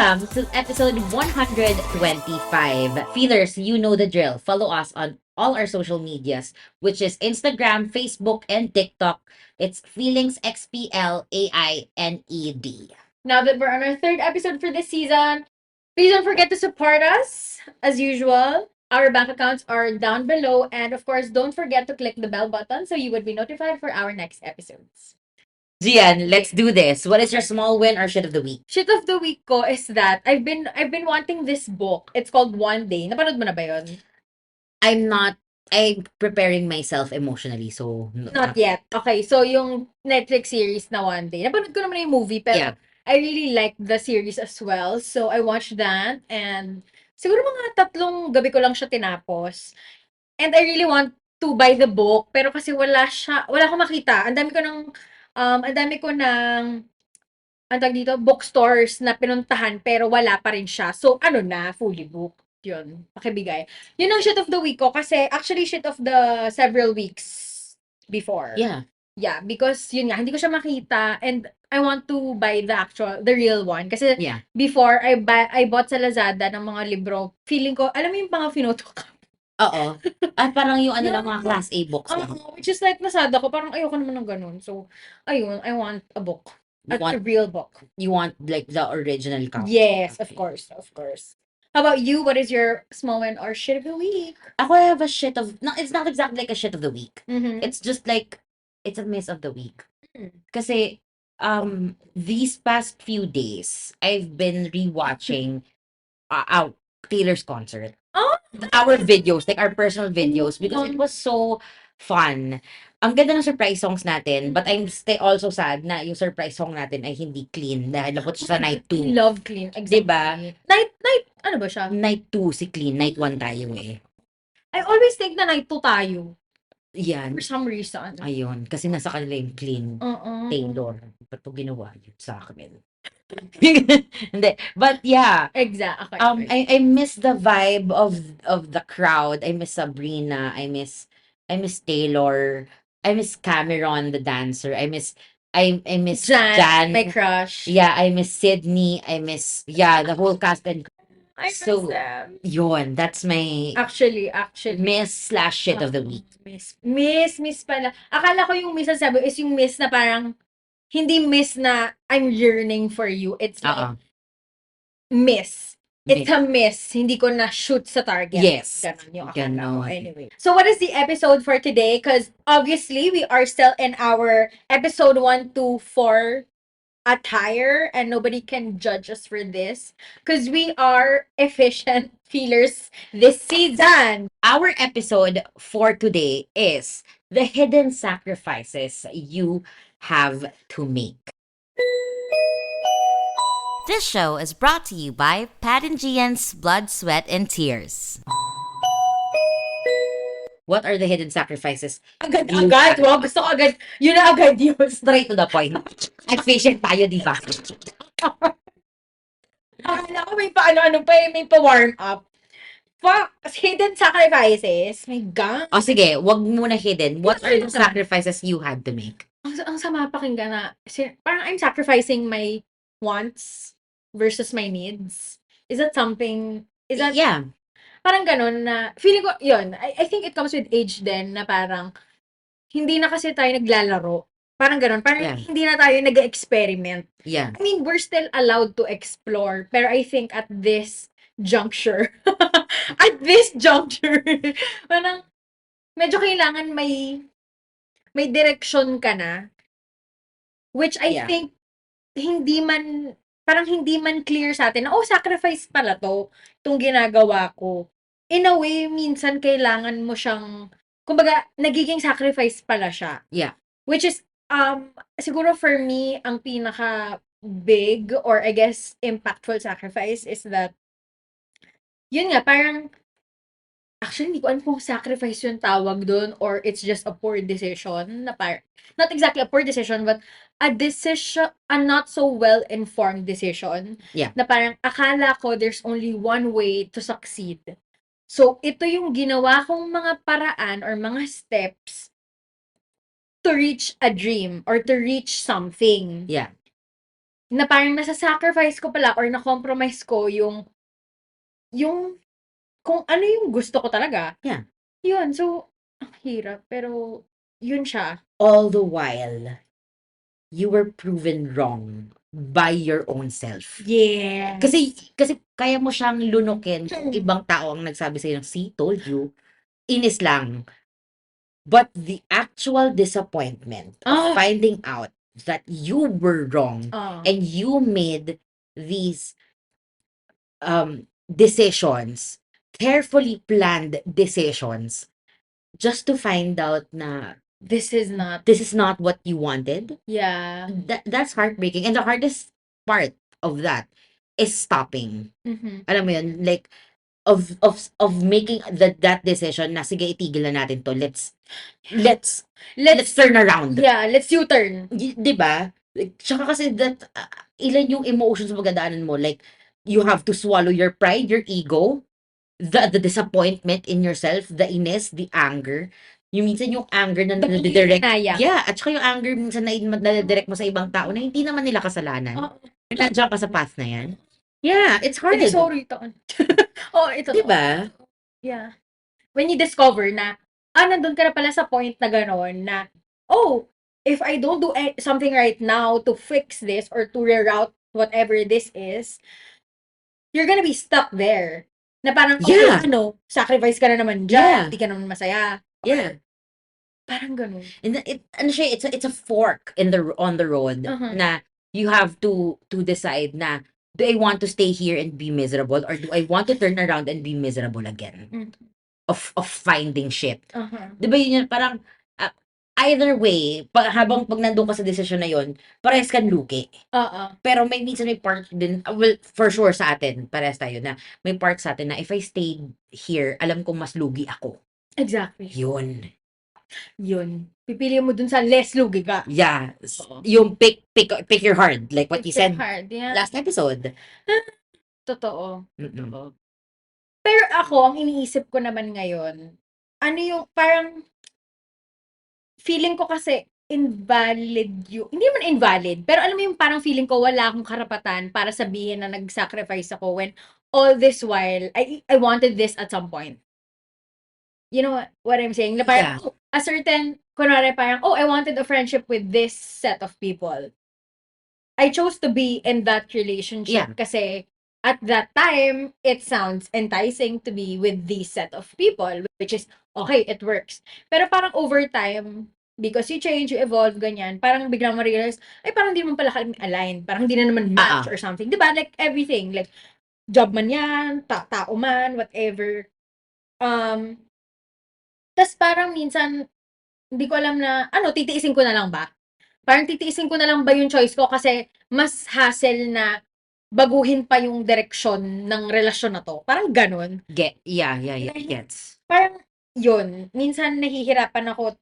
Welcome to episode 125. Feelers, you know the drill. Follow us on all our social medias, which is Instagram, Facebook, and TikTok. It's Feelings XPLAINED. Now that we're on our third episode for this season, please don't forget to support us as usual. Our bank accounts are down below, and of course, don't forget to click the bell button so you would be notified for our next episodes. Gian, let's do this. What is your small win or shit of the week? Shit of the week ko is that I've been wanting this book. It's called One Day. Napanood mo na ba yun? I'm preparing myself emotionally, so Not yet. Okay, so yung Netflix series na One Day. Napanood ko naman yung movie, pero Yeah. I really like the series as well. So I watched that, and siguro mga 3 gabi ko lang siya tinapos. And I really want to buy the book, pero kasi wala akong makita. Ang dami ko ng, ang tawag dito, bookstores na pinuntahan, pero wala pa rin siya. So, ano na, fully booked. Yun, pakibigay. Yun ang shit of the week ko, kasi actually shit of the several weeks before. Yeah. Yeah, because yun nga, hindi ko siya makita, and I want to buy the real one. Kasi Yeah. before, I bought sa Lazada ng mga libro, feeling ko, alam mo yung mga photocopy. Oo. At parang yung ano lang, mga class A books lang. Which is like, nasada ko, parang ayoko naman ng ganun. So, ayun, I want a book. A real book. You want like the original copy? Yes, of Okay. course, of course. How about you? What is your small win or shit of the week? Ako, I have a shit of, no, it's not exactly like a shit of the week. Mm-hmm. It's just like, it's a miss of the week. Mm. Kasi, these past few days, I've been rewatching our Taylor's concert. Oh! Our videos, like our personal videos, because it was so fun. Ang ganda ng surprise songs natin, but I'm also sad na yung surprise song natin ay hindi clean dahil napot siya sa night 2. Love clean. Exactly. Diba? Night, ano ba siya? Night 2 si clean, night 1 tayo eh. I always think na night 2 tayo. Yan. For some reason. Ayun, kasi nasa kanila yung clean Taylor. Ba't to ginawa yun sa akin? Hindi. But yeah. Exactly. I miss the vibe of the crowd. I miss Sabrina. I miss Taylor. I miss Cameron, the dancer. I miss Jan. My crush. Yeah, I miss Sydney. I miss the whole cast and I miss so them. yun, that's my Actually. miss/shit of the week. Miss pala. Akala ko yung miss na sabi is yung miss na parang hindi miss na I'm yearning for you. It's like miss. It's a miss. Hindi ko na shoot sa target. Yes. Ganon yung akala ko. Ganon. Anyway. So what is the episode for today? Because obviously we are still in our episode 1 to 4 attire, and nobody can judge us for this because we are efficient feelers this season. Our episode for today is the hidden sacrifices you have to make. This show is brought to you by Pat and Gian's Blood, Sweat, and Tears. What are the hidden sacrifices? Agad. Wow, gusto ko agad. Yun na agad yun. Straight to the point. Efficient tayo, di ba? Akala ko may pa-ano-ano pa, may pa-warm up. Fuck! Hidden sacrifices. My God. O sige, wag muna hidden. What are the sacrifices you had to make? Ang sama pakinggan na. Parang I'm sacrificing my wants versus my needs. Is that something? Is that... Yeah. Parang ganun na, feeling ko, yun, I think it comes with age din na parang, hindi na kasi tayo naglalaro. Parang ganun, parang hindi na tayo nag-experiment. Yeah. I mean, we're still allowed to explore, pero I think at this juncture, parang, medyo kailangan may direction ka na, which I think, parang hindi man clear sa atin na, sacrifice pala itong ginagawa ko. In a way, minsan kailangan mo siyang, kumbaga, nagiging sacrifice pala siya. Yeah. Which is, siguro for me, ang pinaka big or I guess impactful sacrifice is that, yun nga, parang, actually, hindi ko alam kung sacrifice yung tawag doon or it's just a poor decision na not exactly a poor decision, but a not so well-informed decision. Yeah. Na parang akala ko there's only one way to succeed. So, ito yung ginawa kong mga paraan or mga steps to reach a dream or to reach something. Yeah. na parang nasa-sacrifice ko pala or na-compromise ko yung kung ano yung gusto ko talaga. Yeah. Yun, so, ang hirap. Pero, yun siya. All the while, you were proven wrong by your own self. Yeah. Kasi kaya mo siyang lunukin kung ibang tao ang nagsabi sa'yo ng, see, told you, inis lang. But the actual disappointment of finding out that you were wrong and you made these decisions, carefully planned decisions, just to find out na this is not, what you wanted. yeah. That's heartbreaking. And the hardest part of that is stopping. Mhm. Alam mo yun, like, of making that decision na sige, itigil na natin to. Let's turn around. Yeah, let's U-turn. Di ba? Like, tsaka kasi that, ilan yung emotions magdadaanan mo. Like, you have to swallow your pride, your ego, the disappointment in yourself, the inis, the anger. Yung minsan yung anger na nadidirect. Hinayang. Yeah, at saka yung anger minsan na nadidirect mo sa ibang tao na hindi naman nila kasalanan. Nandiyan ka sa path na yan. Yeah, it's hard. Edi sorry to. Ito Di to. ba? Yeah. When you discover na, nandun ka na pala sa point na gano'n na, if I don't do something right now to fix this or to reroute whatever this is, you're gonna be stuck there. Na parang, Yeah. sacrifice ka na naman dyan, hindi ka naman masaya. Yeah. Parang gano'n. And ano siya, it's a fork on the road na you have to decide na, do I want to stay here and be miserable or do I want to turn around and be miserable again? Of finding shit. Di ba yun parang, either way, habang pag nandun ka sa desisyon na yun, parehas kang luki. Pero minsan may part din, well, for sure sa atin, parehas tayo na, may part sa atin na if I stayed here, alam kong mas lugi ako. Exactly. Yun. Pipili mo dun sa less lugi ka. Yeah. Yung pick your heart, like what you said Hard, yeah. last episode. Totoo. Mm-mm. Pero ako, ang iniisip ko naman ngayon, ano yung parang, feeling ko kasi, invalid hindi man invalid, pero alam mo yung parang feeling ko wala akong karapatan para sabihin na nag-sacrifice ako when all this while, I wanted this at some point. You know what I'm saying? Na parang, a certain, kunwari parang, I wanted a friendship with this set of people. I chose to be in that relationship kasi at that time, it sounds enticing to be with this set of people, which is, okay, it works. Pero parang over time, because you change, you evolve, ganyan, parang biglang ma-realize, parang di naman pala kami aligned. Parang di na naman match or something. Diba? Like, everything. Like, job man yan, tao man, whatever. Tas parang minsan, hindi ko alam na, titiisin ko na lang ba? Parang titiisin ko na lang ba yung choice ko kasi mas hassle na baguhin pa yung direksyon ng relasyon na to. Parang ganun. Yeah, gets. Parang, yun. Minsan nahihirapan ako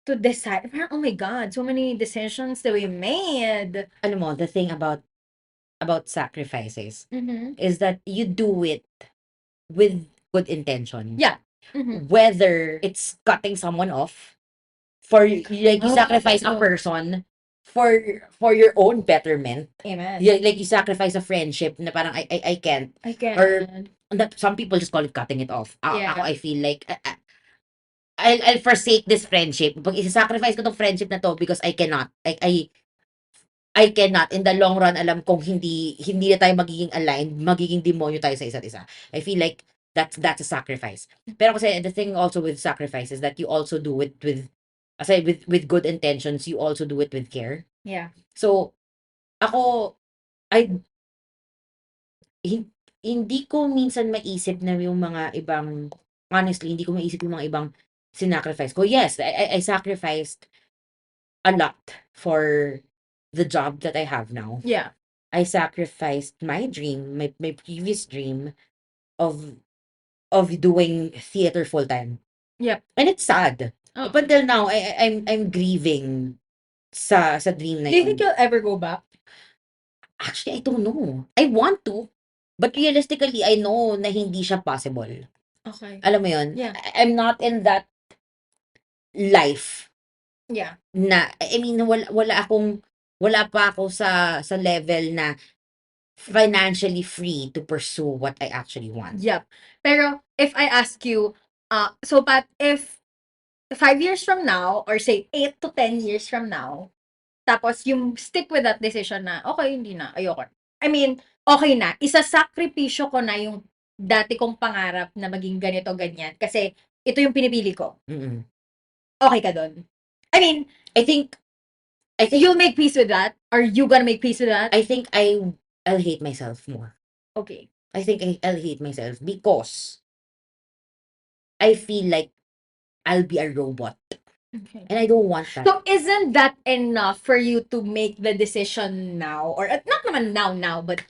to decide. Parang, oh my God, so many decisions that we made. Alam mo, the thing about sacrifices Mhm. is that you do it with good intention. Yeah. Mhm. Whether it's cutting someone off for like you sacrifice a person for your own betterment. Amen. Like you sacrifice a friendship na parang I can't. I can't. Or that some people just call it cutting it off. Yeah. Ako I feel like I'll forsake this friendship. Pag isa-sacrifice ko tong friendship na to because I cannot. I cannot. In the long run, alam kong hindi na tayo magiging aligned, magiging demonyo tayo sa isa't isa. I feel like that's a sacrifice. Pero kasi the thing also with sacrifice is that you also do it aside with good intentions, you also do it with care. Yeah. So, ako, hindi ko minsan maisip na yung mga ibang, honestly, hindi ko maisip yung mga ibang sinacrifice ko. Yes, I sacrificed a lot for the job that I have now. Yeah. I sacrificed my dream, my previous dream of doing theater full time. Yep. And it's sad. Up until now, I'm grieving sa dream na Do you yun. think you'll ever go back? Actually, I don't know. I want to. But realistically, I know na hindi siya possible. Okay. Alam mo yun? Yeah. I'm not in that life Yeah. na, I mean, wala Wala pa ako sa level na financially free to pursue what I actually want. Yep. Pero if I ask you, so Pat, if 5 years from now, or say 8 to 10 years from now, tapos yung stick with that decision na, okay, hindi na, ayoko. I mean, okay na, isasakripisyo ko na yung dati kong pangarap na maging ganito, ganyan. Kasi ito yung pinipili ko. Mm-mm. Okay ka dun? I mean, I think you'll make peace with that? Are you gonna make peace with that? I think I'll hate myself more. Okay. I think I'll hate myself because I feel like I'll be a robot. Okay. And I don't want that. So, isn't that enough for you to make the decision now? Or, not naman now, but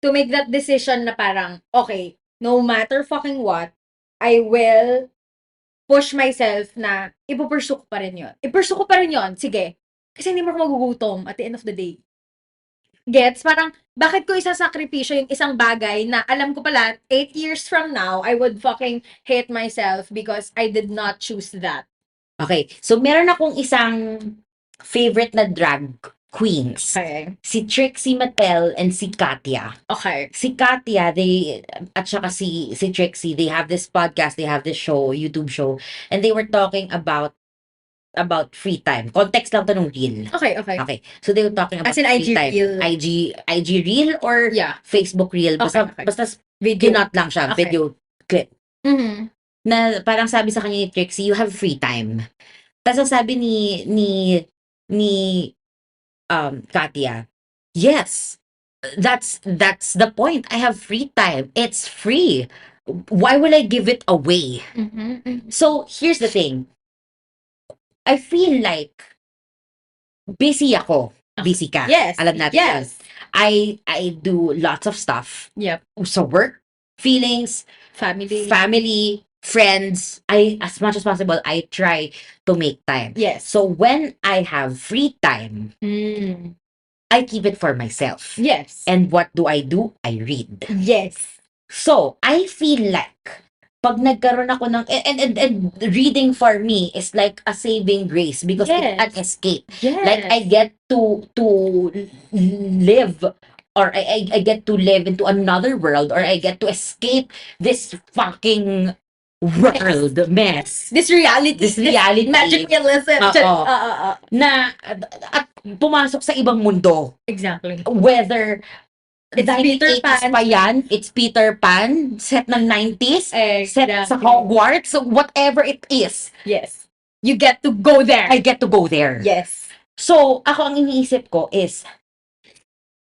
to make that decision na parang, okay, no matter fucking what, I will push myself na ipupursue ko pa rin yun. Ipursue ko pa rin yun, sige. Kasi hindi mo ako magugutom at the end of the day. Gets? Parang, bakit ko isasakripisyo yung isang bagay na alam ko pala, 8 years from now, I would fucking hate myself because I did not choose that. Okay, so meron akong isang favorite na drag queens. Okay. Si Trixie Mattel and si Katya. Okay. Si Katya, at saka si Trixie, they have this podcast, they have this show, YouTube show, and they were talking about free time. Context lang to nung reel. Okay. Okay, so they were talking about As in free IG time. reel. IG reel or Yeah. Facebook reel. Basta, Okay. basta Video. ginot lang siya, Okay. video clip. Mm-hmm. Na parang sabi sa kanya ni Trixie, you have free time. Tapos ang sabi ni Katya, yes, that's the point. I have free time. It's free. Why will I give it away? Mm-hmm. So, here's the thing. I feel like busy ako. Busy ka. Yes. Alam natin yun. Yes. I do lots of stuff. Yep. So, work, feelings, Family. friends, as much as possible, I try to make time. Yes. So when I have free time, I keep it for myself. Yes. And what do? I read. Yes. So I feel like pag nagkaroon ako ng and reading for me is like a saving grace because it's an escape. Yes. Like I get to live, or I get to live into another world, or I get to escape this fucking world mess. This reality. This reality. Magic realism. Oo. Na at pumasok sa ibang mundo. Exactly. Whether It's Peter 1980s Pan. pa yan, it's Peter Pan, set ng 90s, set sa Exactly. Hogwarts, so whatever it is, Yes. You get to go there. I get to go there. Yes. So, ako ang iniisip ko is,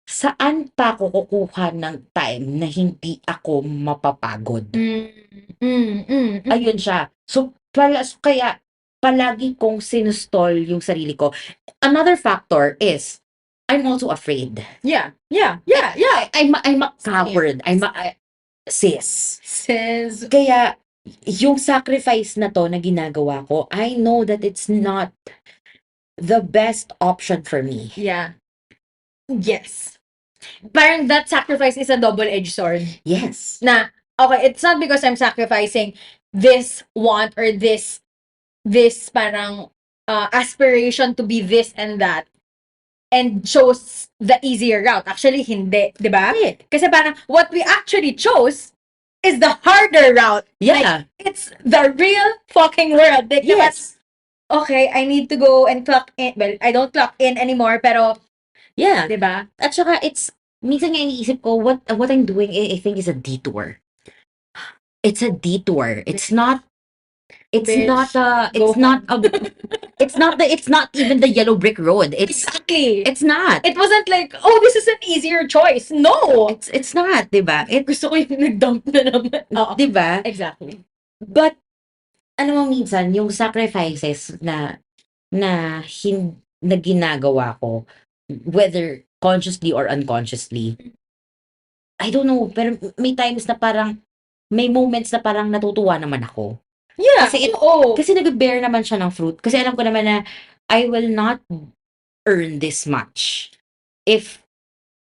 saan pa ako kukuha ng time na hindi ako mapapagod? Ayun siya. So, kaya palagi kong sinustol yung sarili ko. Another factor is, I'm also afraid. Yeah. I'm a coward. Sis. Says. Kaya, yung sacrifice na to na ginagawa ko, I know that it's not the best option for me. Yeah. Yes. Parang that sacrifice is a double-edged sword. Yes. Na, okay, it's not because I'm sacrificing this want or this parang aspiration to be this and that and chose the easier route. Actually, hindi. Diba? Yeah. Kasi parang what we actually chose is the harder route. Yeah. Like, it's the real fucking world. Like, Yes. okay, I need to go and clock in. Well, I don't clock in anymore, pero, Yeah. diba? At saka, minsan nga iniisip ko, what I'm doing, I think is a detour. It's a detour. It's not Bitch, it's not even the yellow brick road. Exactly. It's not. It wasn't like, oh, this is an easier choice. No! It's not, 'di ba? Gusto ko yung nag-dump na naman. Oo. 'Di ba? Exactly. But ano mo minsan yung sacrifices na ginagawa ko, whether consciously or unconsciously, I don't know, pero may times na parang may moments na parang natutuwa naman ako. Yeah. Kasi nag-bear naman siya ng fruit. Kasi alam ko naman na I will not earn this much if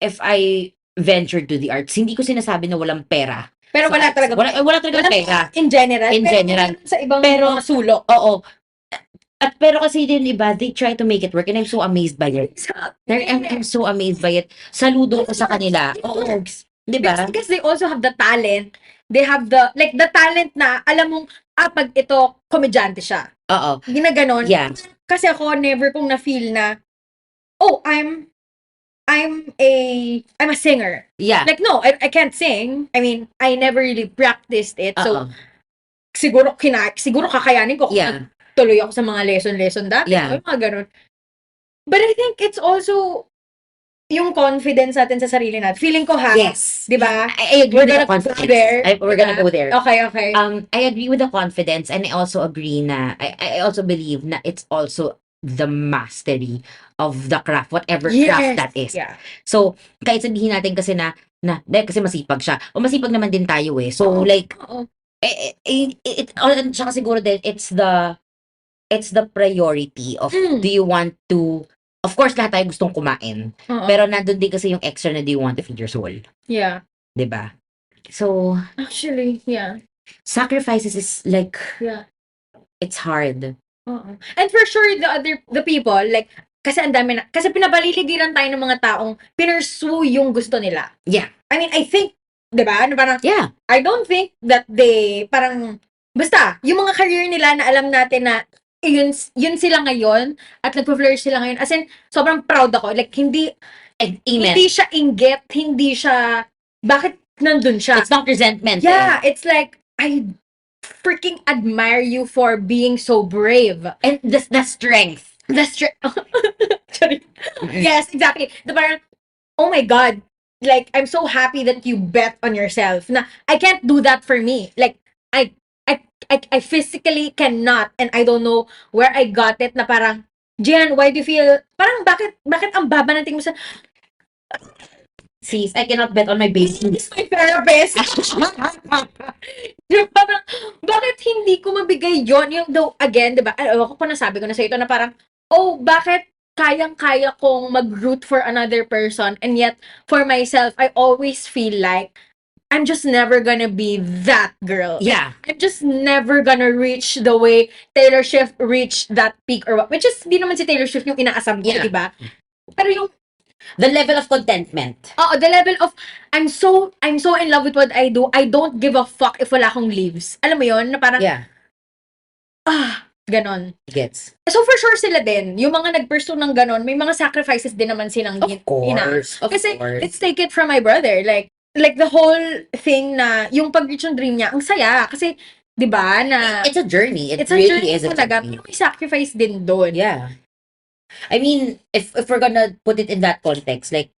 I venture to the arts. Hindi ko sinasabi na walang pera. Pero wala talaga. Wala talaga pera. In general. In general. Sa ibang Pero- mga sulok. Oo. At pero kasi din iba, they try to make it work and I'm so amazed by it. I'm so amazed by it. Saludo ko sa kanila. Oo. Di ba? Because they also have the talent. They have the talent na, alam mong, pag ito, komedyante siya. Oo. Ginaganon. Yeah. Kasi ako, never kong na-feel na, oh, I'm a singer. Yeah. Like, no, I can't sing. I mean, I never really practiced it. So, Oo. siguro kakayanin ko. Yeah. Tuloy ako sa mga lesson dati. Yeah. O, mga ganun. But I think it's also yung confidence natin sa sarili natin. Feeling ko Yes. di ba? I agree We're with the gonna go confidence. there. We're gonna go there. Okay. I agree with the confidence and I also agree na I also believe na it's also the mastery of the craft, whatever craft that is. Yeah. So, kahit sabihin natin kasi dahil kasi masipag siya. O masipag naman din tayo eh. So, like, Oo. tsaka siguro din, it's the priority of do you want to, of course, lahat tayo gustong kumain. Oo. Pero nandun din kasi yung extra na do you want to feed your soul. Yeah. Diba? So, Actually, yeah. sacrifices is like, Yeah. it's hard. Oo. And for sure, the people, like, kasi ang dami na, kasi pinabaliligiran tayo ng mga taong pinursue yung gusto nila. Yeah. I mean, I think, di ba? Parang, Yeah. I don't think that they, parang, basta, yung mga career nila na alam natin na, yun sila ngayon, at nagpo-flourish sila ngayon. As in, sobrang proud ako. Like, Amen. hindi siya inggit, hindi siya, bakit nandun siya? It's not resentment. Yeah, it's like, I freaking admire you for being so brave. And the strength. Sorry. Yes, exactly. The parang, oh my God, like, I'm so happy that you bet on yourself. Na, I can't do that for me. Like, I physically cannot, and I don't know where I got it, na parang, Jen, why do you feel, parang, bakit ang baba ng tingin mo sa, Sis, I cannot bet on my baby. he's my therapist. Yung parang, bakit hindi ko mabigay yon yung, though, again, diba, ako po nasabi ko na sa ito na parang, oh, bakit kayang-kaya kong mag-root for another person, and yet, for myself, I always feel like, I'm just never gonna be that girl. Yeah. I'm just never gonna reach the way Taylor Swift reached that peak or what. Which is, di naman si Taylor Swift yung inaasam ko, Yeah. diba? Pero yung, The level of contentment. the level of, I'm so in love with what I do. I don't give a fuck if wala akong leaves. Alam mo yon na parang, Yeah. ganon. Gets. So for sure sila din, yung mga nag-pursue ng ganon, may mga sacrifices din naman silang Of course. Of Kasi, course. let's take it from my brother. Like the whole thing na, yung pag-reach ng dream niya, ang saya. Kasi, di ba, na, It's a journey. It it's a really journey is a talaga. journey. Pero may sacrifice din doon. Yeah. I mean, if we're gonna put it in that context, like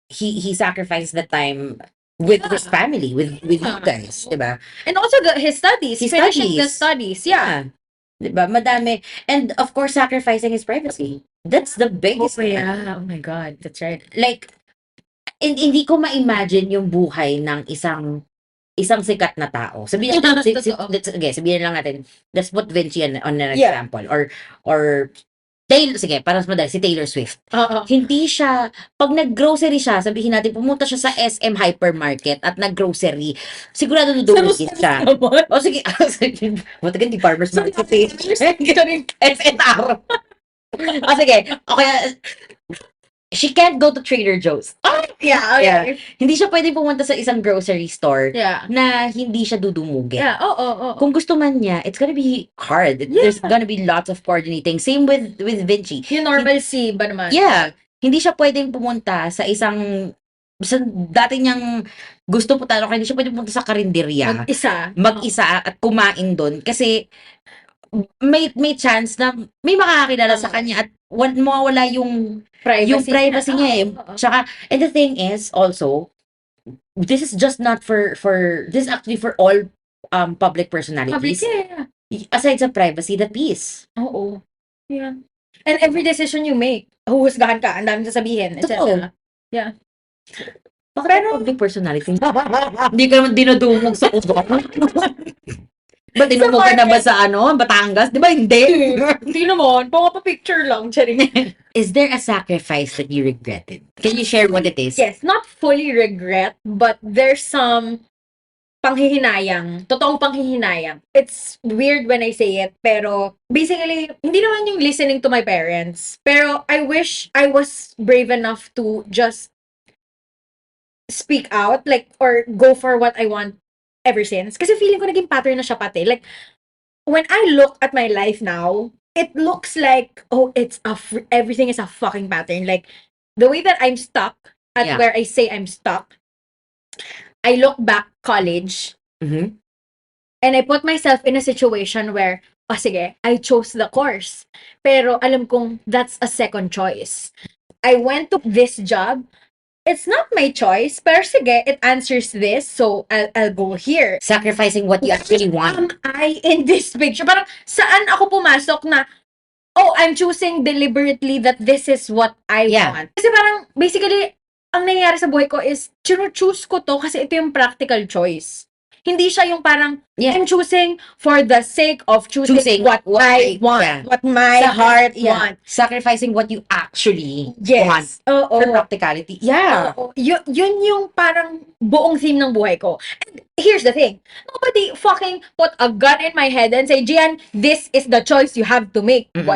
he sacrificed the time with his family, with you guys, diba? And also his studies. His finishing the studies. studies. Yeah. Diba? Madami. And of course, sacrificing his privacy. That's the biggest one. Oh my God. That's right. Like, hindi ko ma-imagine yung buhay ng isang sikat na tao. Sabihin sabihin lang natin, let's put Vinci on an Yeah. example. Or sige, para mas madali, si Taylor Swift. Oo. Hindi siya, pag nag-grocery siya, sabihin natin, pumunta siya sa SM hypermarket at nag-grocery, sigurado dudumugin siya. O sige, matagal di farmer's market eh. SNR. O sige, okay. She can't go to Trader Joe's. Yeah. Okay. Hindi siya pwede pumunta sa isang grocery store Yeah. na hindi siya dudumugin. Yeah. Oo. Kung gusto man niya, it's gonna be hard. There's gonna be lots of coordinating. Same with Vinci. Yung normalcy ba naman? Yeah. Hindi siya pwedeng pumunta sa dati niyang gusto punta, hindi siya pwedeng pumunta sa karinderya. Mag-isa at kumain doon. Kasi may chance na may makakakilala sa kanya at mawawala yung privacy niya eh. Tsaka, and the thing is also, this is just not for this is actually for all public personalities. Yeah. Aside sa privacy, the peace. Oo. Yeah. And every decision you make, huhusgahan ka, ang daming sasabihin, etc. Totoo. Yeah. Pero public personality. Hindi ka naman dinudumog sa ubo. Ba, dinumog ka na ba sa Batangas? Di ba hindi? Hindi naman. Pa-picture lang. Charing. Is there a sacrifice that you regretted? Can you share what it is? Yes, not fully regret, but there's some panghihinayang, totoong panghihinayang. It's weird when I say it, pero basically, hindi naman yung listening to my parents. Pero I wish I was brave enough to just speak out, like, or go for what I want ever since. Kasi feeling ko naging pattern na siya pati. Like, when I look at my life now, it looks like, oh, everything is a fucking pattern. Like, the way that I'm stuck at Yeah. where I say I'm stuck, I look back college, Mhm. and I put myself in a situation where, oh sige, I chose the course. Pero alam kong that's a second choice. I went to this job. It's not my choice, pero sige, it answers this, so I'll go here. Sacrificing what you actually want. Am I in this picture? Parang, saan ako pumasok na, oh, I'm choosing deliberately that this is what I Yeah. want. Kasi parang, basically, ang nangyayari sa buhay ko is, choose ko to kasi ito yung practical choice. Hindi siya yung parang, Yeah. I'm choosing for the sake of choosing what I want. yeah. What my heart Yeah. wants. Sacrificing what you actually want. Yes. Oo. For practicality. Yeah. Oo. Yun yung parang buong theme ng buhay ko. And here's the thing. Nobody fucking put a gun in my head and say, Gian, this is the choice you have to make. Mm-mm.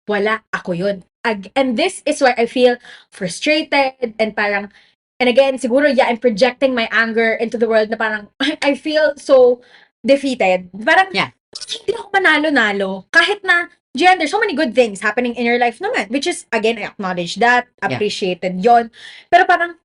Wala. Ako yun. And this is why I feel frustrated and parang, and again, siguro, yeah, I'm projecting my anger into the world na parang, I feel so defeated. Parang, Yeah. hindi ako manalo-nalo. Kahit na, Gian, there's so many good things happening in your life naman. Which is, again, I acknowledge that. Appreciated yon. Pero parang,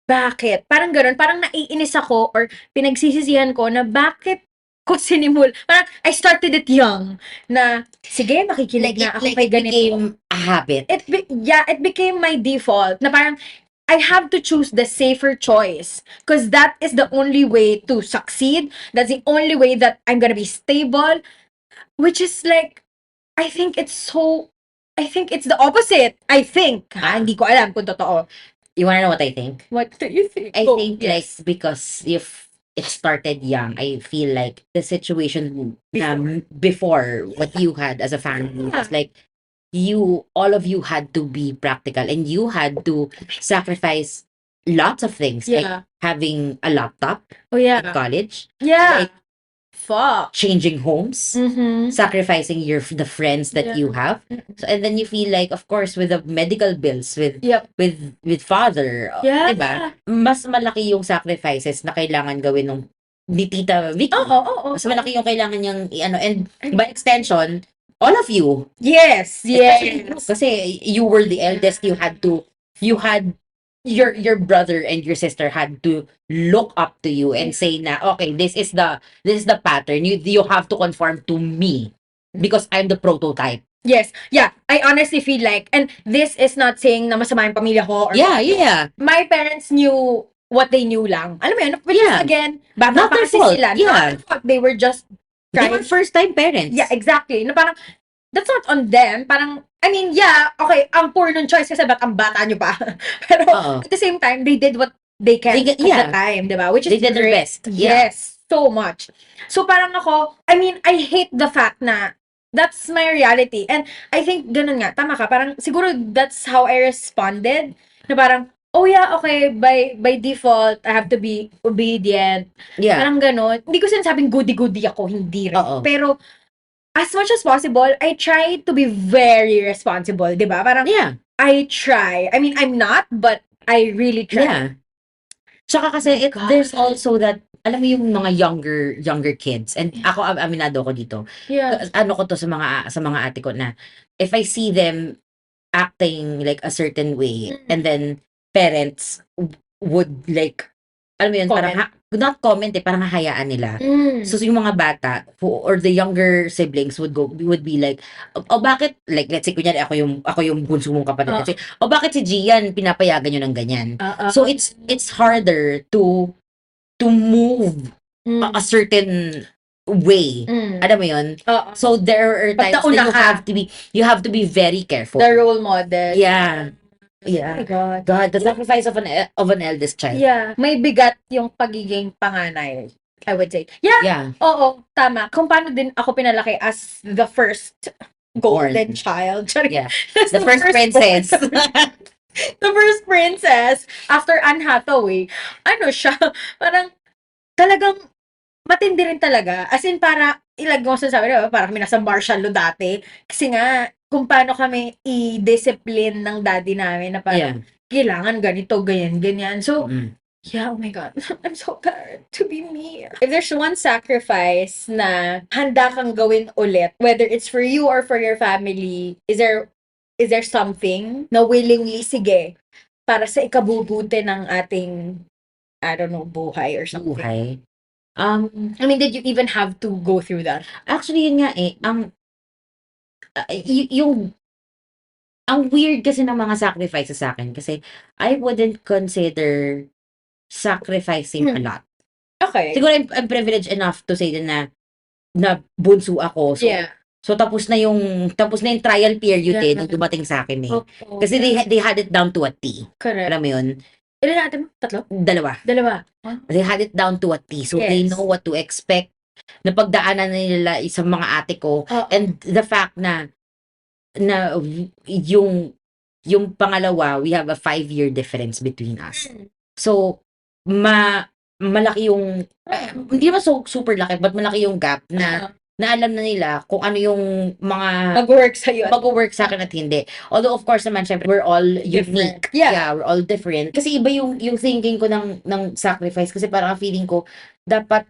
bakit? Parang ganun. Parang naiinis ako or pinagsisisihan ko na bakit ko sinimul. Parang, I started it young. Na, sige, makikinig na ako kay it ganito. became a habit. It became my default. Na parang, I have to choose the safer choice. Because that is the only way to succeed. That's the only way that I'm gonna be stable. Which is like, I think it's the opposite. I think. Hindi ko alam kung totoo. You wanna know what I think? What do you think? I Go. think like because if it started young, I feel like the situation before what you had as a family was like all of you had to be practical and you had to sacrifice lots of things like Yeah. having a laptop Oh, in yeah. college, Yeah. like Fuck. changing homes, Mm-hmm. sacrificing the friends that you have. So, and then you feel like, of course, with the medical bills, with Yep. with father, Yeah. diba? Mas malaki yung sacrifices na kailangan gawin ni Tita Vicky. Oo. Mas malaki yung kailangan niyang i-ano. And by extension, all of you. Yes. Especially you, Yes. kasi you were the eldest, you had your brother and your sister had to look up to you and say na, okay, this is the pattern. You have to conform to me because I'm the prototype. Yes. Yeah. I honestly feel like, and this is not saying na masama yung pamilya ko. Or Yeah. my parents knew what they knew lang. Alam mo yun? Which is, Yeah. again, bata Not pa their kasi fault. sila. Yeah. Not their fault. They were just They trying. were first-time parents. Yeah, exactly. Na parang, that's not on them. Parang, I mean, yeah, okay, ang poor nung choice kasi ba't ang bata nyo pa? Pero, Oo. at the same time, they did what they can They at yeah. the time, di ba? Which is They did their great. best. Yeah. Yes, so much. So, parang ako, I mean, I hate the fact na that's my reality. And I think, ganun nga, tama ka, parang, siguro that's how I responded. Na parang, oh yeah, okay, by default, I have to be obedient. Yeah. Parang gano'n. Hindi ko sinasabing goody-goody ako, hindi rin. Oo. Pero, as much as possible, I try to be very responsible, di ba? Parang, Yeah. I try. I mean, I'm not, but I really try. Yeah. Tsaka kasi God. there's also that, alam mo yung mga younger kids, and ako aminado ko dito. Yeah. Ano ko to sa mga ate ko na if I see them acting like a certain way and then parents would like, alam mo yun, parang not comment parang hahayaan nila. So yung mga bata or the younger siblings would be like, oh bakit, like let's say kunyari ako yung bunso mong kapatid, kasi oh bakit si Gian pinapayagan nyo ng ganyan. So it's harder to move a certain way. Alam mo yun? So there are times that you have to be very careful. The role model. Yeah. Oh my God. God, the sacrifice of an eldest child. Yeah. May bigat yung pagiging panganay, I would say. Yeah. Yeah. Oo, tama. Kung paano din ako pinalaki as the first golden child. Yeah. The first princess. The first princess, after Anne Hathaway, ano siya, parang talagang matindi rin talaga. As in, para, ilagay ko sa sabi, diba? Para kami nasa martial law dati. Kasi nga, kung paano kami i-discipline ng daddy namin na parang, kailangan ganito, ganyan, ganyan. So, yeah, oh my God. I'm so tired to be me. If there's one sacrifice na handa kang gawin ulit, whether it's for you or for your family, is there something na willingly, sige, para sa ikabubuti ng ating, I don't know, buhay or something? Buhay. I mean, did you even have to go through that? Actually, yun nga eh. Ang weird kasi ng mga sacrifices sa akin kasi I wouldn't consider sacrificing a lot. Okay. Siguro I'm privileged enough to say din na bunso ako. So, Yeah. so tapos na yung trial period Yeah. nung dumating sa akin eh. Oh, Kasi they had it down to a T. correct. Alam mo yun? Ilan natin mo? Tatlo? Dalawa. They had it down to a T. So they Yes. know what to expect. Napagdaanan na nila sa mga ate ko. And the fact na yung pangalawa, we have a 5-year difference between us. So, malaki yung, hindi naman super laki, but malaki yung gap na alam na nila kung ano yung mga Mag-work sa'yo. mag-work sa akin at hindi. Although, of course naman, syempre, we're all unique. Different. Yeah. We're all different. Kasi iba yung thinking ko ng sacrifice. Kasi parang feeling ko, dapat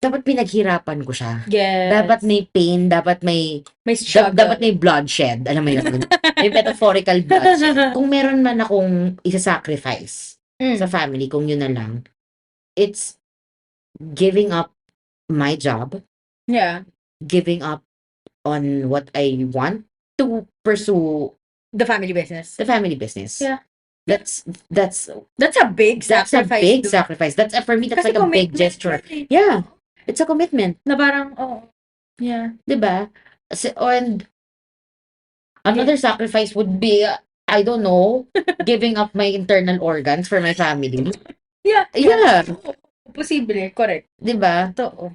pinaghirapan ko siya. Yes. Dapat may pain, dapat may struggle. dapat may bloodshed. Alam mo yun? May metaphorical bloodshed. Kung meron man akong isa-sacrifice sa family, kung yun na lang, it's giving up my job. Yeah. Giving up on what I want to pursue The family business. Yeah. That's a big sacrifice. a big sacrifice. For me, that's Kasi like a big commitment gesture. yun eh. Yeah. It's a commitment. Na parang, yeah. Diba? And another sacrifice would be, I don't know, giving up my internal organs for my family. Yeah. Yeah. Posible, correct. Diba? Totoo.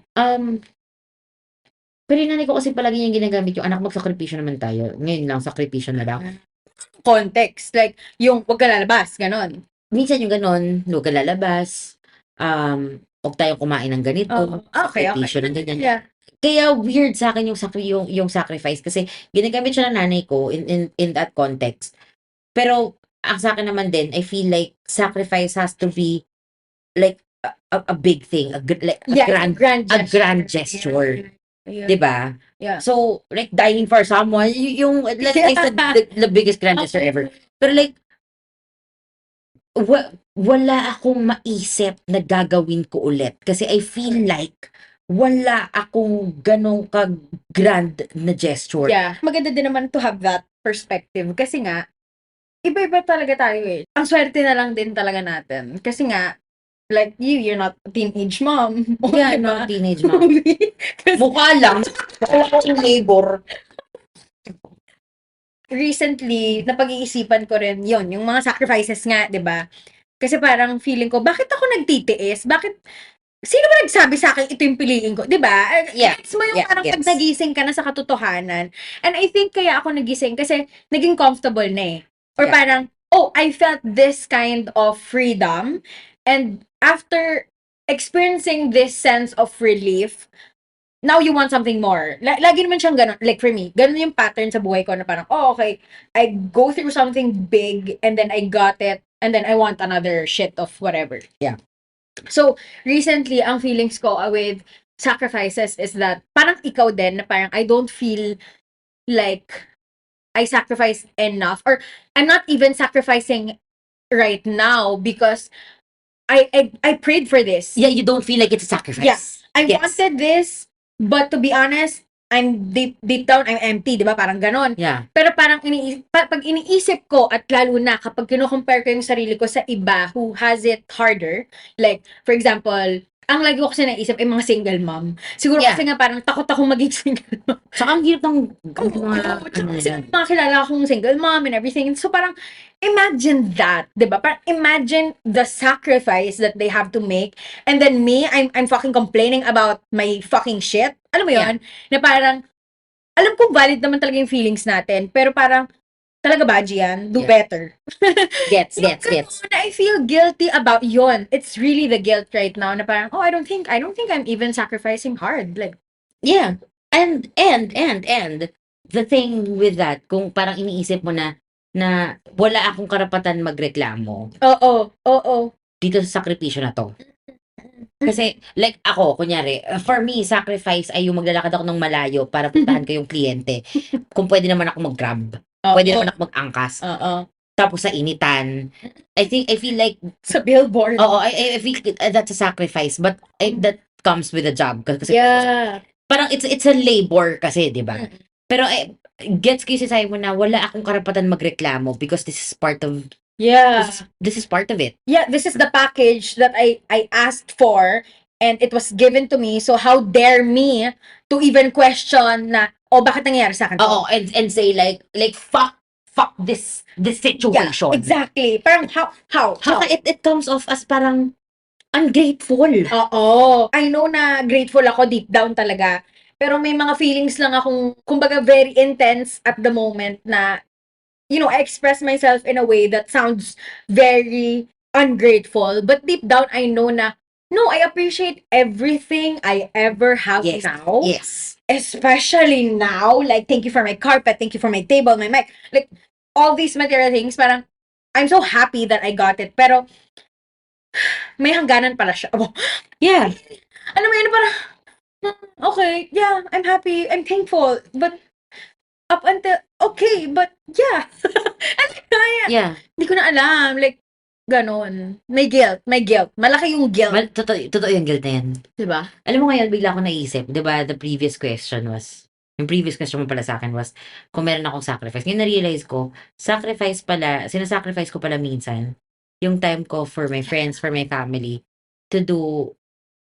Pero yung nanay ko kasi palagi yung ginagamit yung anak, magsakripisyo naman tayo. Ngayon lang, sakripisyo na lang. Context. Like, yung wag ka lalabas, ganon. Minsan yung ganon, huwag ka lalabas, huwag tayong kumain ng ganito, Okay. sakripisyo ng ganyan. Yeah. Kaya weird sa akin yung sacrifice kasi ginagamit siya ng nanay ko in that context. Pero ang sa akin naman din, I feel like sacrifice has to be like a big thing, a grand gesture. Yeah. Diba? Yeah. So, like dying for someone, yung let's say the biggest grand gesture ever. Pero like wala akong maisip na gagawin ko ulit kasi I feel like wala akong ganong ka-grand na gesture. Yeah. Maganda din naman to have that perspective kasi nga, iba-iba talaga tayo eh. Ang swerte na lang din talaga natin. Kasi nga, like you're not a teenage mom. Yeah, I'm not a teenage mom. Mukha lang. Wala akong neighbor. Recently, napag-iisipan ko rin yon yung mga sacrifices nga, 'di ba? Kasi parang feeling ko, bakit ako nagtitiis? Sino ba nagsabi sa akin ito yung piliin ko? 'Di ba? Yeah. Gets mo yung parang pag nagising ka na sa katotohanan. And I think kaya ako nagising kasi naging comfortable na eh. Or parang, I felt this kind of freedom. And after experiencing this sense of relief, now you want something more. Lagi naman siyang ganun. Like for me, ganun yung pattern sa buhay ko na parang, okay, I go through something big and then I got it and then I want another shit of whatever. Yeah. So, recently, ang feelings ko with sacrifices is that parang ikaw din na parang I don't feel like I sacrificed enough or I'm not even sacrificing right now because I prayed for this. Yeah, you don't feel like it's a sacrifice. Yeah. I wanted this, but to be honest, I'm deep down, I'm empty, di ba? Parang ganon. Yeah. Pero parang pag iniisip ko, at lalo na kapag kino-compare ko yung sarili ko sa iba who has it harder, like, for example, ang lagi ko kasi naisip ay mga single mom. Siguro kasi nga parang takot akong maging single mom. Saka ang hirap ng Kasi mga kilala akong single mom and everything. So parang, imagine that, di ba? Parang imagine the sacrifice that they have to make. And then me, I'm fucking complaining about my fucking shit. Alam mo yun? Na parang, alam ko valid naman talaga yung feelings natin. Pero parang, Talaga ba, Gian? Do Yeah. better. Gets. I feel guilty about yon. It's really the guilt right now na parang, I don't think I'm even sacrificing hard. Like, Yeah. And the thing with that, kung parang iniisip mo na wala akong karapatan magreklamo oo. dito sa sakripisyo na to. Kasi, like ako, kunyari, for me, sacrifice ay yung maglalakad ako ng malayo para puntahan ko yung kliyente. Kung pwede naman ako mag-grab. Pwede naman ako mag-angkas. Oo. Tapos sa initan. I feel like, Sa billboard. I feel that's a sacrifice. But that comes with a job. Kasi Yeah. parang it's a labor kasi, di ba? Pero gets ko yung sinasabi mo na wala akong karapatan magreklamo because this is part of Yeah. this is part of it. Yeah, this is the package that I asked for and it was given to me. So how dare me to even question na, bakit nangyayari sa akin to? Oo, and say like fuck this situation. Yeah, exactly. Parang how? It comes off as parang ungrateful. Oo. I know na grateful ako deep down talaga. Pero may mga feelings lang akong, kumbaga, very intense at the moment na, I express myself in a way that sounds very ungrateful. But deep down, I know na, no, I appreciate everything I ever have now. Yes. Especially now. Like, thank you for my carpet, thank you for my table, my mic. Like, all these material things, parang, I'm so happy that I got it. Pero, may hangganan pala siya. Yeah. Alam mo yun, parang, okay, yeah, I'm happy, I'm thankful, but up until, okay, but yeah. Yeah. Hindi ko na alam, like, ganon. May guilt. Malaki yung guilt. Totoo yung guilt na yan. Diba? Alam mo ngayon, bigla ako naisip, di ba, yung previous question mo pala sa akin was, kung meron akong sacrifice. Ngayon na-realize ko, sinasacrifice ko pala minsan, yung time ko for my friends, for my family, to do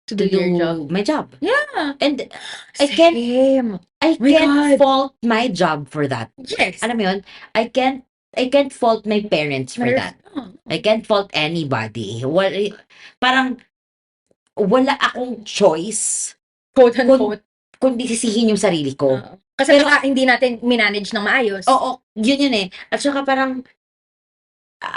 your job. my job. Yeah. And Same. I My can't God. fault my job for that. Yes. Alam mo yun? I can't fault my parents for that. I can't fault anybody. Parang wala akong choice Quote unquote. kundi sisihin yung sarili ko. Kasi baka hindi natin minanage ng maayos. Oo, yun eh. At saka parang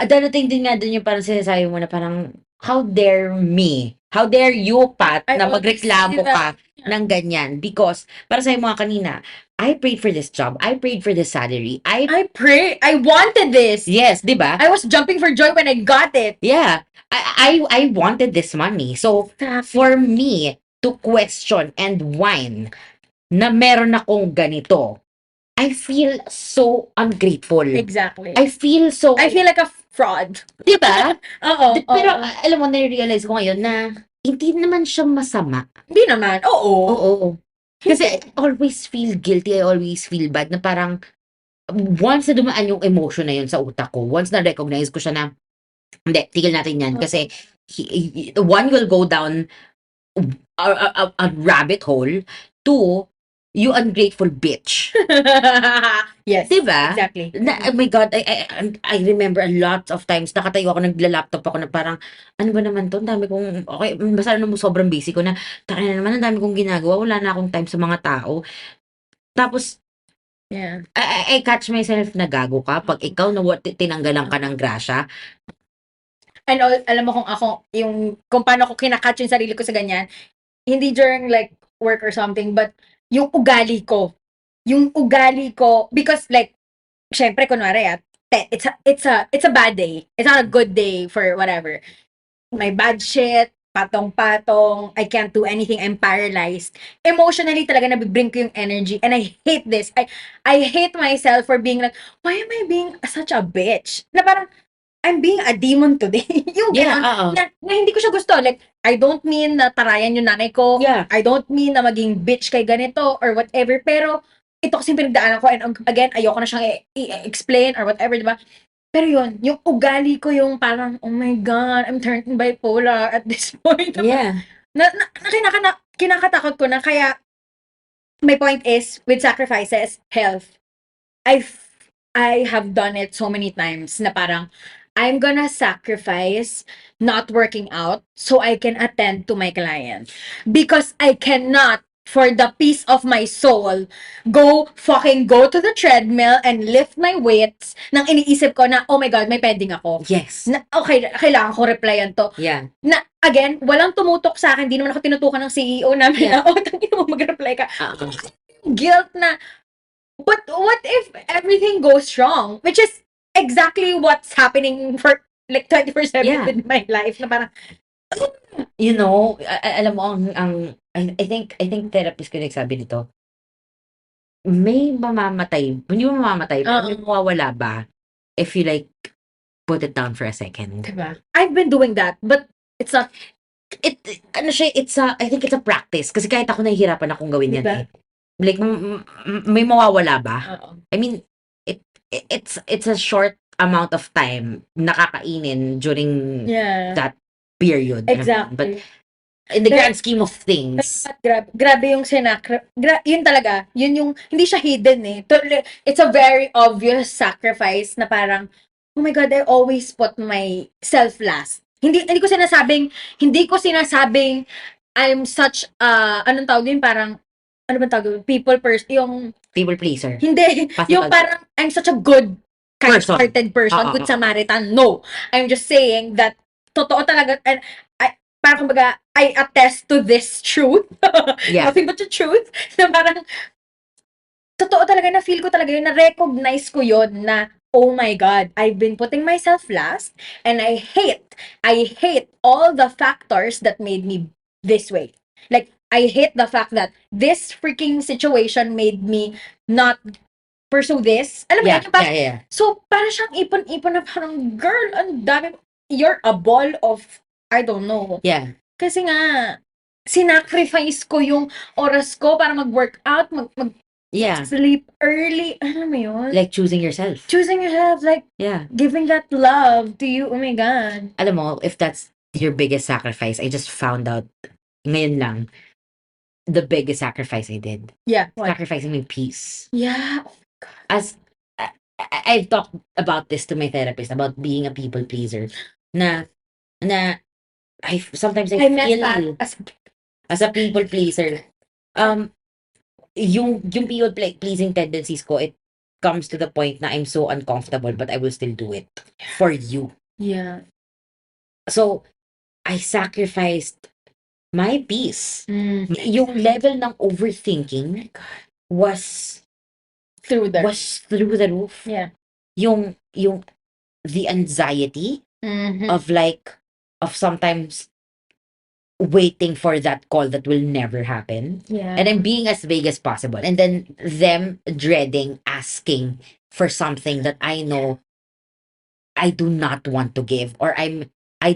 darating din nga dun yung parang sinasabi mo na parang how dare me? How dare you, Pat, I na always magreklamo see that. ka ng ganyan? Because, para sa'yo mga kanina, I prayed for this job. I prayed for this salary. I wanted this. Yes, di ba? I was jumping for joy when I got it. Yeah. I wanted this money. So, for me to question and whine na meron akong ganito, I feel so ungrateful. Exactly. I feel like a fraud. Di ba? Oo. Pero, alam mo, na-realize ko ngayon na hindi naman siya masama. Hindi naman. Oo. Oo. Kasi I always feel guilty, I always feel bad na parang once na dumaan yung emotion na yun sa utak ko, once na-recognize ko siya na hindi, tigil natin yan. Kasi one will go down a rabbit hole. Two, you ungrateful bitch. Yes. Diba? Exactly. Oh my God, I remember a lot of times, nakatayo ako, nagla-laptop ako na parang, ano ba naman to? Ang dami kong, okay, basta sobrang busy ko na, taka na naman, ang dami kong ginagawa, wala na akong time sa mga tao. Tapos, yeah. I catch myself na gago ka pag ikaw na tinanggalan ka ng grasya. And alam mo kung paano ko kinakatch yung sarili ko sa ganyan, hindi during like work or something, but yung ugali ko, because like, syempre, kunwari, it's a bad day. It's not a good day for whatever. My bad shit, patong-patong, I can't do anything, I'm paralyzed. Emotionally talaga nabibring ko yung energy, and I hate this. I hate myself for being like, why am I being such a bitch? Na parang, I'm being a demon today. Yung gano'n, na hindi ko siya gusto. Like, I don't mean na tarayan yung nanay ko. Yeah. I don't mean na maging bitch kay ganito or whatever. Pero, ito kasi pinagdaanan ko. And again, ayoko na siyang i-explain or whatever, diba? Pero yun, yung ugali ko yung parang, oh my God, I'm turning bipolar at this point. Yeah. Kinakatakot ko na. Kaya, my point is, with sacrifices, health, I have done it so many times na parang, I'm gonna sacrifice not working out so I can attend to my client. Because I cannot for the peace of my soul, go to the treadmill and lift my weights nang iniisip ko na, oh my God, may pending ako. Yes. Na, okay, kailangan ko replyan to. Yeah. Na, again, walang tumutok sa akin, di naman ako tinutukan ng CEO namin Yeah. na, tangina mo, mag-reply ka. Uh-uh. Guilt na, but what if everything goes wrong? Which is exactly what's happening for like 24/7 Yeah. in my life. Na parang, You know, alam mo, I think therapist ko nagsabi nito, may mamamatay, hindi mo mamamatay, pero may mawawala ba if you like, put it down for a second. diba? I've been doing that, but it's not, I think it's a practice. Kasi kahit ako nahihirapan akong gawin yan Diba? eh. Like, may mawawala ba? I mean, it's a short amount of time nakakainin during yeah. that period. Exactly. But in the grand scheme of things, Grabe yung yun talaga, yun yung, hindi siya hidden eh. It's a very obvious sacrifice na parang, oh my God, I always put myself last. Hindi ko sinasabing I'm such, anong tawag yun, parang, ano ba tawag yun? People person, yung, people pleaser. hindi, yung parang, I'm such a good, kind-hearted person, good Samaritan. No. I'm just saying that, totoo talaga, and parang kumbaga, I attest to this truth. Yeah. Nothing but the truth. Na parang, totoo talaga, na feel ko talaga yun, na-recognize ko yun, na, oh my God, I've been putting myself last, and I hate all the factors that made me this way. Like, I hate the fact that this freaking situation made me not pursue this. Alam mo Yeah, yun, parang, yeah. so, parang siyang ipon-ipon na parang, girl, ang dami, you're a ball of, I don't know. Yeah. Kasi nga, sinacrifice ko yung oras ko para mag-workout, Yeah. sleep early. Ano mo yun? Like choosing yourself. Choosing yourself, like, Yeah. giving that love to you. Oh my God. Alam mo, if that's your biggest sacrifice, I just found out ngayon lang the biggest sacrifice I did. Yeah. What? Sacrificing my peace. Yeah. As I've talked about this to my therapist about being a people pleaser. Na sometimes I meant feel that as a people pleaser. Yung people pleasing tendencies ko, it comes to the point na I'm so uncomfortable but I will still do it for you. yeah. So I sacrificed my peace. Mm. Yung level ng overthinking was Through the through the roof. Yeah. Yung the anxiety Mhm. of sometimes waiting for that call that will never happen. Yeah. And I'm being as vague as possible. And then them dreading asking for something that I know I do not want to give, or I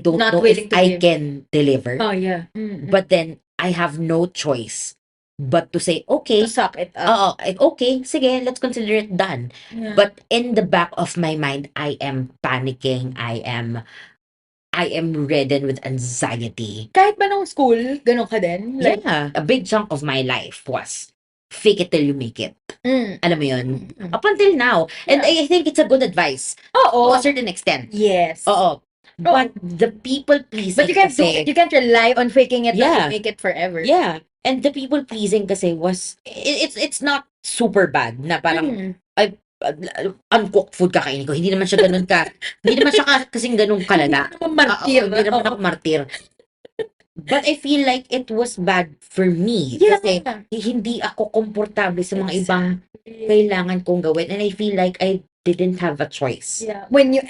don't Not know willing if to I give. can deliver. Oh, yeah. Mm-mm. But then I have no choice but to say, okay, to suck it up. okay, sige, let's consider it done. Yeah. But in the back of my mind, I am panicking. I am ridden with anxiety. Kahit ba nung school, ganun ka din? Like, Yeah, a big chunk of my life was fake it till you make it. Alam mo yun? Mm. Up until now. And Yeah. I think it's a good advice Oo. to a certain extent. Yes. Oo. But the people pleasing But you can't do kasi, it. You can't rely on faking it Yeah. to make it forever. yeah. And the people pleasing kasi was, it's not super bad na parang, uncooked food kakainin ko. Hindi naman siya ganun hindi naman siya kasing ganun kalala. Martir. Hindi naman ako martir. But I feel like it was bad for me. Yeah. Kasi hindi ako komportable sa mga ibang kailangan kong gawin. And I feel like I didn't have a choice. Yeah. When you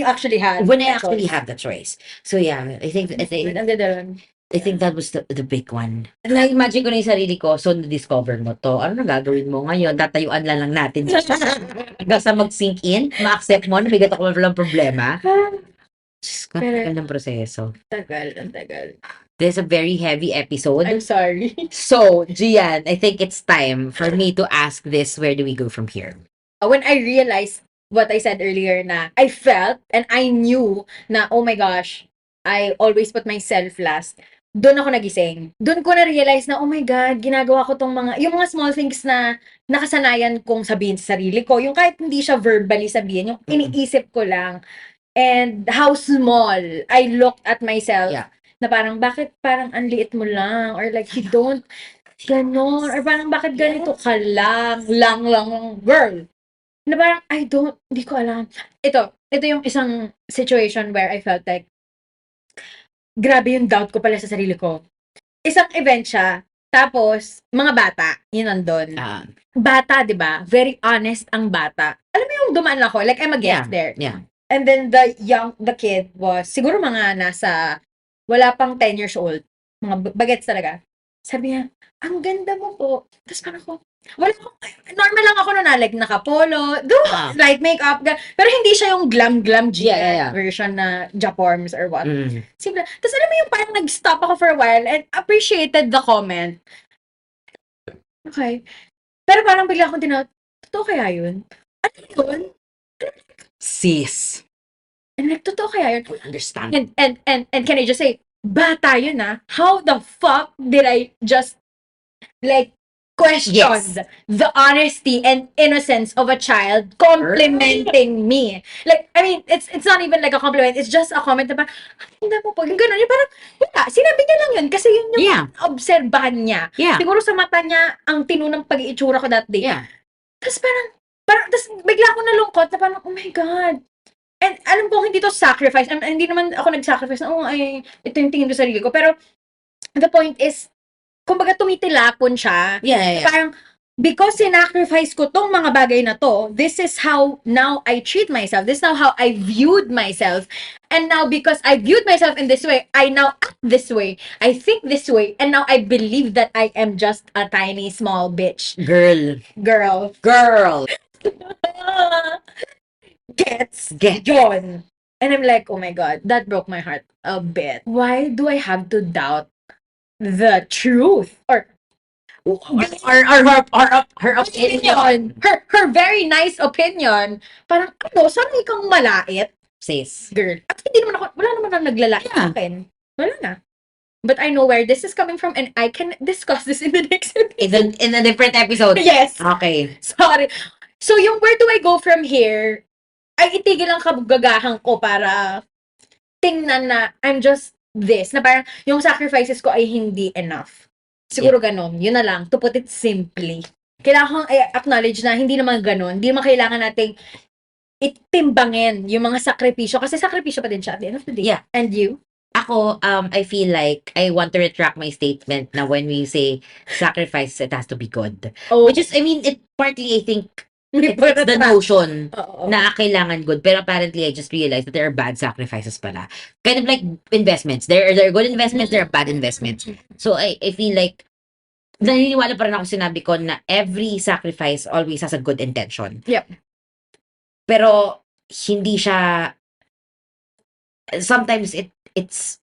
actually had. When I actually have the choice. So yeah, I think Ang ganda nun. I think that was the big one. Na-imagine ko na yung sarili ko, so na-discover mo to. Ano na gagawin mo ngayon? Tatayuan lang natin. Hanggang sa mag-sink in, ma-accept mo, nabigat ako walang problema. Diyos ko, tagal ng proseso. Ang tagal. This is a very heavy episode. I'm sorry. So, Gian, I think it's time for me to ask this, where do we go from here? When I realized what I said earlier na I felt and I knew na, oh my gosh, I always put myself last. Doon ako nagising. Doon ko na-realize na, oh my God, ginagawa ko tong yung mga small things na nakasanayan kong sabihin sa sarili ko. Yung kahit hindi siya verbally sabihin, yung iniisip ko lang. And how small I looked at myself. Yeah. Na parang, bakit parang ang liit mo lang? Or like, you don't Ganon. Or parang, bakit ganito ka lang? Lang, girl. Na parang, hindi ko alam. Ito yung isang situation where I felt like, grabe yung doubt ko pala sa sarili ko. Isang event siya, tapos, mga bata, yun nandun. Ah, Bata, di ba? Very honest ang bata. Alam mo yung dumaan ako, like I'm a guest there. yeah. And then the kid was, siguro mga nasa, wala pang 10 years old. Mga bagets talaga. Sabi niya, ang ganda mo po. Tapos parang ko, normal lang ako na like nakapolo, light makeup, pero hindi siya yung glam Yeah. version na Japorms or what. Mm. Simple. Tapos alam mo yung parang nag-stop ako for a while and appreciated the comment. Okay. Pero parang bigla akong tinawag, totoo kaya yun? Ano yun? Sis. And like, totoo kaya yun? I understand. And can I just say, bata yun ah. How the fuck did I just, like, question the honesty and innocence of a child complimenting me? Like, I mean, it's not even like a compliment. It's just a comment na parang, hindi mo po, yung gano'n. Yung parang, wala, sinabi niya lang yun. Kasi yun yung obserbahan niya. Yeah. Siguro sa mata niya, ang tinunang pag-iitsura ko that day. Yeah. Tapos tapos bigla ako nalungkot na parang, oh my God. And alam ko, hindi to sacrifice. Hindi naman ako nag-sacrifice na, ito yung tingin ko sa sarili ko. Pero, the point is, kumbaga tumitilapon siya. Yeah. Parang, because sinacrifice ko tong mga bagay na to, this is how now I treat myself. This is now how I viewed myself. And now, because I viewed myself in this way, I now act this way. I think this way. And now I believe that I am just a tiny, small bitch. Girl. Gets John. And I'm like, oh my God, that broke my heart a bit. Why do I have to doubt the truth? Or her opinion. Her very nice opinion. Parang, saan ikang malait? Sis. Girl. At hindi naman ako, wala naman na naglalait sa akin. Wala na. But I know where this is coming from and I can discuss this in the next episode. In a different episode. Yes. Okay. Sorry. So, yung where do I go from here, ay itigil ang kabugagahan ko para tingnan na I'm just this. Na parang yung sacrifices ko ay hindi enough. Siguro ganon. Yun na lang. To put it simply. Kailangan kong acknowledge na hindi naman ganon. Hindi naman kailangan nating itimbangin yung mga sakripisyo. Kasi sakripisyo pa din siya at the end of the day. Yeah. And you? Ako, I feel like I want to retract my statement na when we say sacrifice, it has to be good. Oh. Which is, I mean, it partly, I think, it's the notion na kailangan good. Pero apparently, I just realized that there are bad sacrifices pala. Kind of like investments. There are good investments, there are bad investments. So, I feel like, naniniwala pa rin ako sinabi ko na every sacrifice always has a good intention. Yep. Pero, hindi siya, sometimes it's,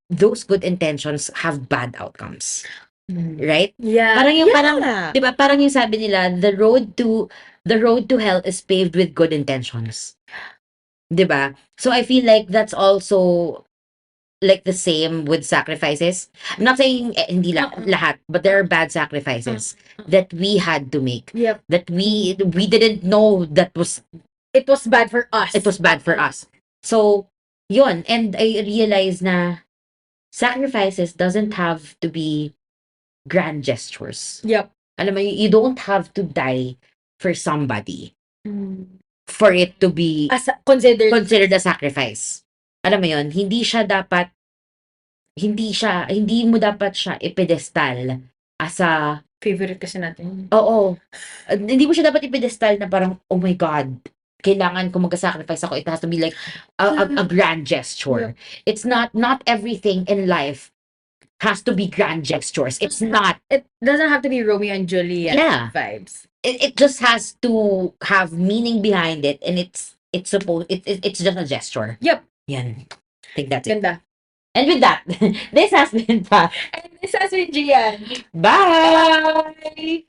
those good intentions have bad outcomes. Right? Yeah. Parang, di ba, parang yung sabi nila, the road to hell is paved with good intentions. Di ba? So I feel like that's also like the same with sacrifices. I'm not saying hindi lahat, but there are bad sacrifices that we had to make. Yep. That we didn't know it was bad for us. It was bad for us. So, yun. And I realized na sacrifices doesn't have to be grand gestures. Yep. Alam mo, you don't have to die for somebody for it to be considered a sacrifice. Alam mo yun, hindi mo dapat siya ipedestal as a favorite kasi natin. Oo. Hindi mo siya dapat ipedestal na parang, oh my God, kailangan ko mag-sacrifice ako. It has to be like a grand gesture. Yeah. It's not everything in life has to be grand gestures. It's not. It doesn't have to be Romeo and Juliet vibes. It just has to have meaning behind it, and it's just a gesture. Yep. Yan. I think that's it. Ganda. And with that, this has been Pa. And this has been Gian. Bye!